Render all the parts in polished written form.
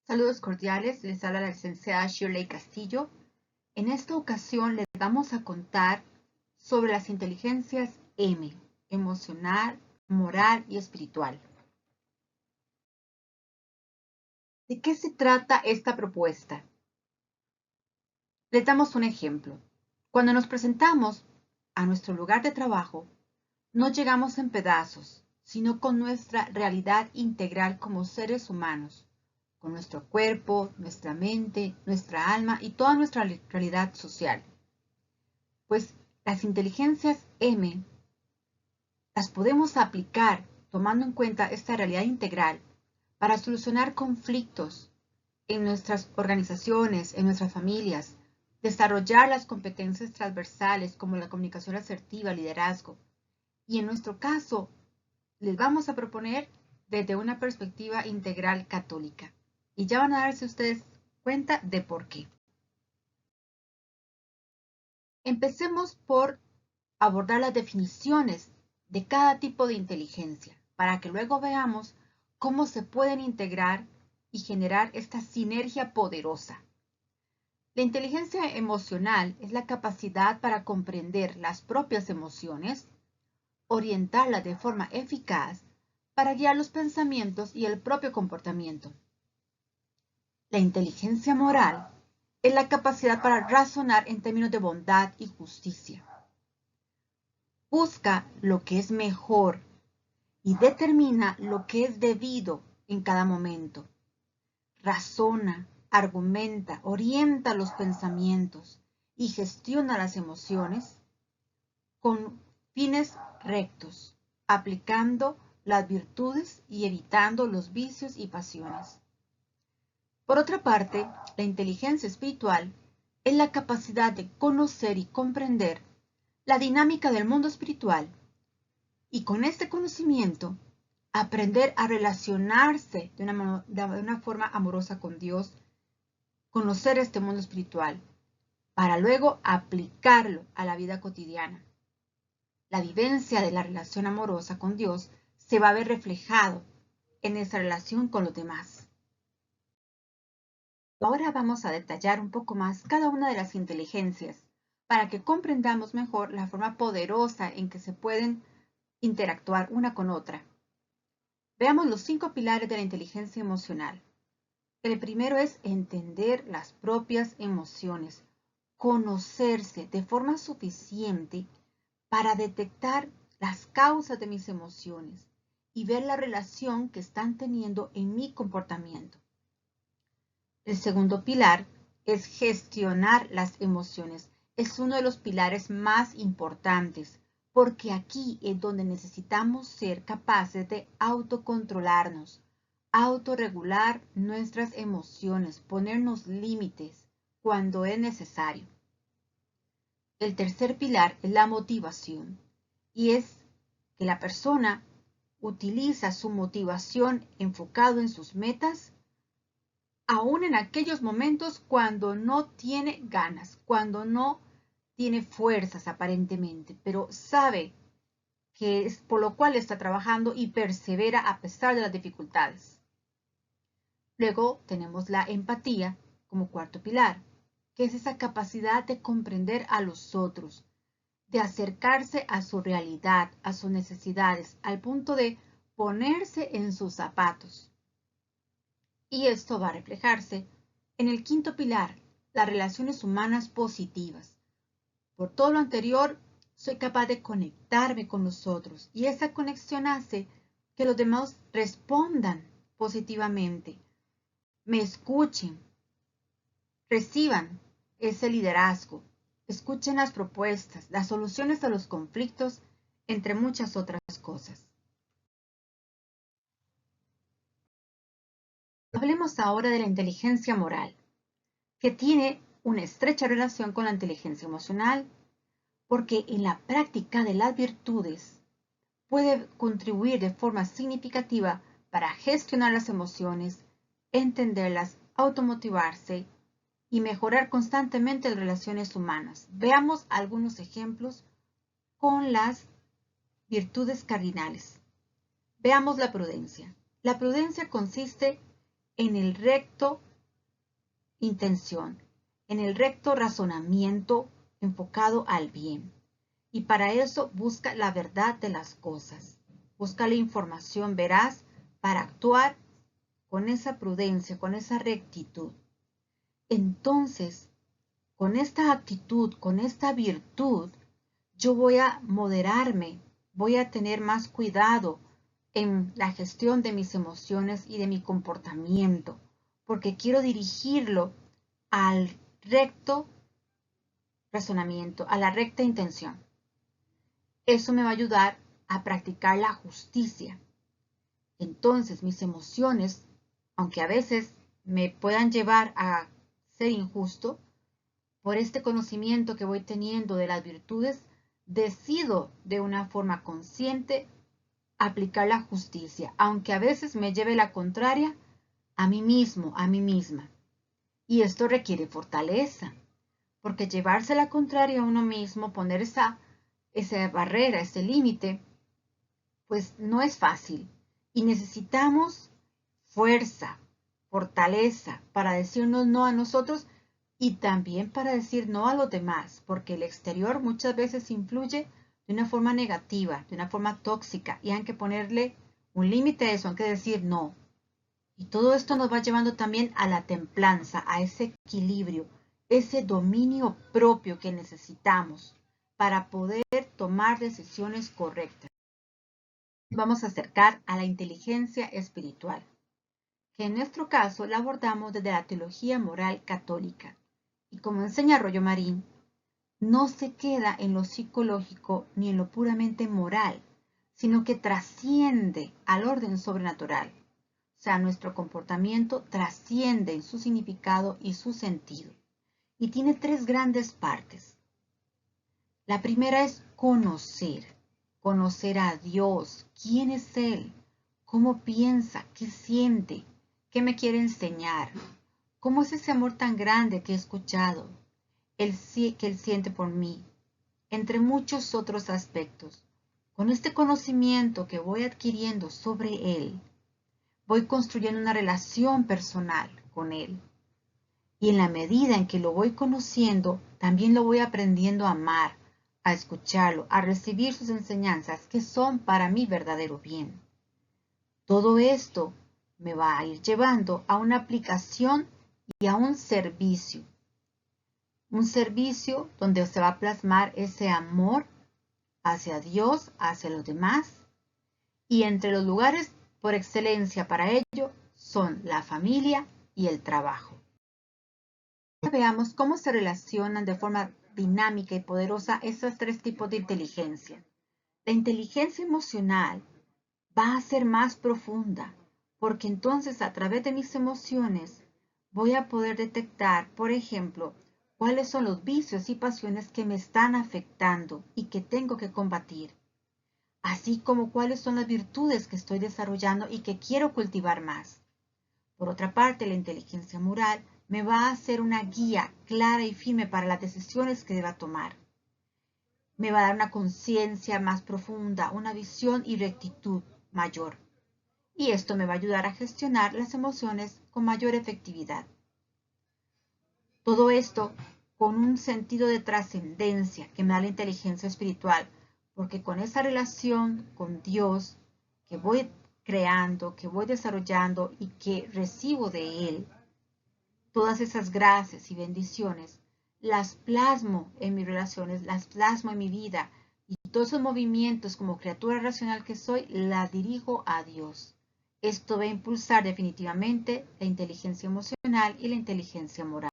Saludos cordiales, les habla la licenciada Shirley Castillo. En esta ocasión les vamos a contar sobre las inteligencias M, emocional, moral y espiritual. ¿De qué se trata esta propuesta? Les damos un ejemplo. Cuando nos presentamos a nuestro lugar de trabajo, no llegamos en pedazos, sino con nuestra realidad integral como seres humanos, con nuestro cuerpo, nuestra mente, nuestra alma y toda nuestra realidad social. Pues las inteligencias M las podemos aplicar tomando en cuenta esta realidad integral para solucionar conflictos en nuestras organizaciones, en nuestras familias, desarrollar las competencias transversales como la comunicación asertiva, liderazgo. Y en nuestro caso, les vamos a proponer desde una perspectiva integral católica. Y ya van a darse ustedes cuenta de por qué. Empecemos por abordar las definiciones de cada tipo de inteligencia, para que luego veamos cómo se pueden integrar y generar esta sinergia poderosa. La inteligencia emocional es la capacidad para comprender las propias emociones, orientarlas de forma eficaz para guiar los pensamientos y el propio comportamiento. La inteligencia moral es la capacidad para razonar en términos de bondad y justicia. Busca lo que es mejor y determina lo que es debido en cada momento. Razona, argumenta, orienta los pensamientos y gestiona las emociones con fines rectos, aplicando las virtudes y evitando los vicios y pasiones. Por otra parte, la inteligencia espiritual es la capacidad de conocer y comprender la dinámica del mundo espiritual y con este conocimiento aprender a relacionarse de una forma amorosa con Dios, conocer este mundo espiritual, para luego aplicarlo a la vida cotidiana. La vivencia de la relación amorosa con Dios se va a ver reflejado en esa relación con los demás. Ahora vamos a detallar un poco más cada una de las inteligencias para que comprendamos mejor la forma poderosa en que se pueden interactuar una con otra. Veamos los 5 pilares de la inteligencia emocional. El primero es entender las propias emociones, conocerse de forma suficiente para detectar las causas de mis emociones y ver la relación que están teniendo en mi comportamiento. El segundo pilar es gestionar las emociones. Es uno de los pilares más importantes porque aquí es donde necesitamos ser capaces de autocontrolarnos, autorregular nuestras emociones, ponernos límites cuando es necesario. El tercer pilar es la motivación y es que la persona utiliza su motivación enfocado en sus metas aún en aquellos momentos cuando no tiene ganas, cuando no tiene fuerzas aparentemente, pero sabe que es por lo cual está trabajando y persevera a pesar de las dificultades. Luego tenemos la empatía como cuarto pilar, que es esa capacidad de comprender a los otros, de acercarse a su realidad, a sus necesidades, al punto de ponerse en sus zapatos. Y esto va a reflejarse en el quinto pilar, las relaciones humanas positivas. Por todo lo anterior, soy capaz de conectarme con los otros y esa conexión hace que los demás respondan positivamente, me escuchen, reciban ese liderazgo, escuchen las propuestas, las soluciones a los conflictos, entre muchas otras cosas. Hablemos ahora de la inteligencia moral, que tiene una estrecha relación con la inteligencia emocional, porque en la práctica de las virtudes puede contribuir de forma significativa para gestionar las emociones, entenderlas, automotivarse y mejorar constantemente las relaciones humanas. Veamos algunos ejemplos con las virtudes cardinales. Veamos la prudencia. La prudencia consiste en el recto intención, en el recto razonamiento enfocado al bien. Y para eso busca la verdad de las cosas. Busca la información veraz para actuar con esa prudencia, con esa rectitud. Entonces, con esta actitud, con esta virtud, yo voy a moderarme, voy a tener más cuidado en la gestión de mis emociones y de mi comportamiento, porque quiero dirigirlo al recto razonamiento, a la recta intención. Eso me va a ayudar a practicar la justicia. Entonces, mis emociones, aunque a veces me puedan llevar a ser injusto, por este conocimiento que voy teniendo de las virtudes, decido de una forma consciente aplicar la justicia, aunque a veces me lleve la contraria a mí mismo, a mí misma. Y esto requiere fortaleza, porque llevarse la contraria a uno mismo, poner esa barrera, ese límite, pues no es fácil. Y necesitamos fuerza, fortaleza para decirnos no a nosotros y también para decir no a los demás, porque el exterior muchas veces influye de una forma negativa, de una forma tóxica, y hay que ponerle un límite a eso, hay que decir no. Y todo esto nos va llevando también a la templanza, a ese equilibrio, ese dominio propio que necesitamos para poder tomar decisiones correctas. Vamos a acercar a la inteligencia espiritual, que en nuestro caso la abordamos desde la teología moral católica. Y como enseña Rollo Marín, no se queda en lo psicológico ni en lo puramente moral, sino que trasciende al orden sobrenatural. O sea, nuestro comportamiento trasciende en su significado y su sentido. Y tiene tres grandes partes. La primera es conocer a Dios, quién es Él, cómo piensa, qué siente, qué me quiere enseñar, cómo es ese amor tan grande que he escuchado, que Él siente por mí, entre muchos otros aspectos. Con este conocimiento que voy adquiriendo sobre Él, voy construyendo una relación personal con Él. Y en la medida en que lo voy conociendo, también lo voy aprendiendo a amar, a escucharlo, a recibir sus enseñanzas que son para mi verdadero bien. Todo esto me va a ir llevando a una aplicación y a un servicio. Un servicio donde se va a plasmar ese amor hacia Dios, hacia los demás. Y entre los lugares por excelencia para ello son la familia y el trabajo. Veamos cómo se relacionan de forma dinámica y poderosa estos tres tipos de inteligencia. La inteligencia emocional va a ser más profunda, porque entonces a través de mis emociones voy a poder detectar, por ejemplo, cuáles son los vicios y pasiones que me están afectando y que tengo que combatir, así como cuáles son las virtudes que estoy desarrollando y que quiero cultivar más. Por otra parte, la inteligencia moral me va a hacer una guía clara y firme para las decisiones que deba tomar. Me va a dar una conciencia más profunda, una visión y rectitud mayor. Y esto me va a ayudar a gestionar las emociones con mayor efectividad. Todo esto con un sentido de trascendencia que me da la inteligencia espiritual, porque con esa relación con Dios que voy creando, que voy desarrollando y que recibo de Él, todas esas gracias y bendiciones las plasmo en mis relaciones, las plasmo en mi vida y todos esos movimientos como criatura racional que soy, las dirijo a Dios. Esto va a impulsar definitivamente la inteligencia emocional y la inteligencia moral.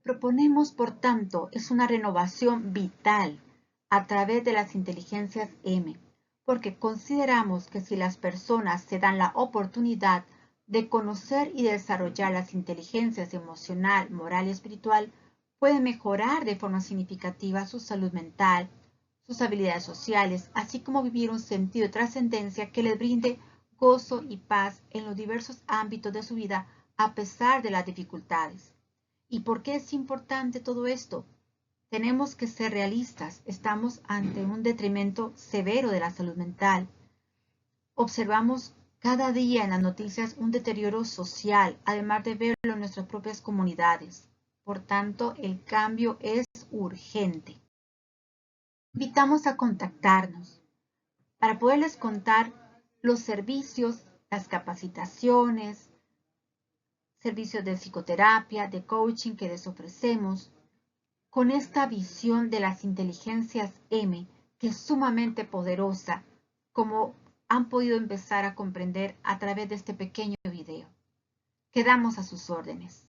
Proponemos, por tanto, es una renovación vital a través de las inteligencias M, porque consideramos que si las personas se dan la oportunidad de conocer y desarrollar las inteligencias emocional, moral y espiritual, pueden mejorar de forma significativa su salud mental, sus habilidades sociales, así como vivir un sentido de trascendencia que les brinde gozo y paz en los diversos ámbitos de su vida a pesar de las dificultades. ¿Y por qué es importante todo esto? Tenemos que ser realistas. Estamos ante un detrimento severo de la salud mental. Observamos Cada día en las noticias un deterioro social, además de verlo en nuestras propias comunidades. Por tanto, el cambio es urgente. Invitamos a contactarnos para poderles contar los servicios, las capacitaciones, servicios de psicoterapia, de coaching que les ofrecemos, con esta visión de las inteligencias M, que es sumamente poderosa, como han podido empezar a comprender a través de este pequeño video. Quedamos a sus órdenes.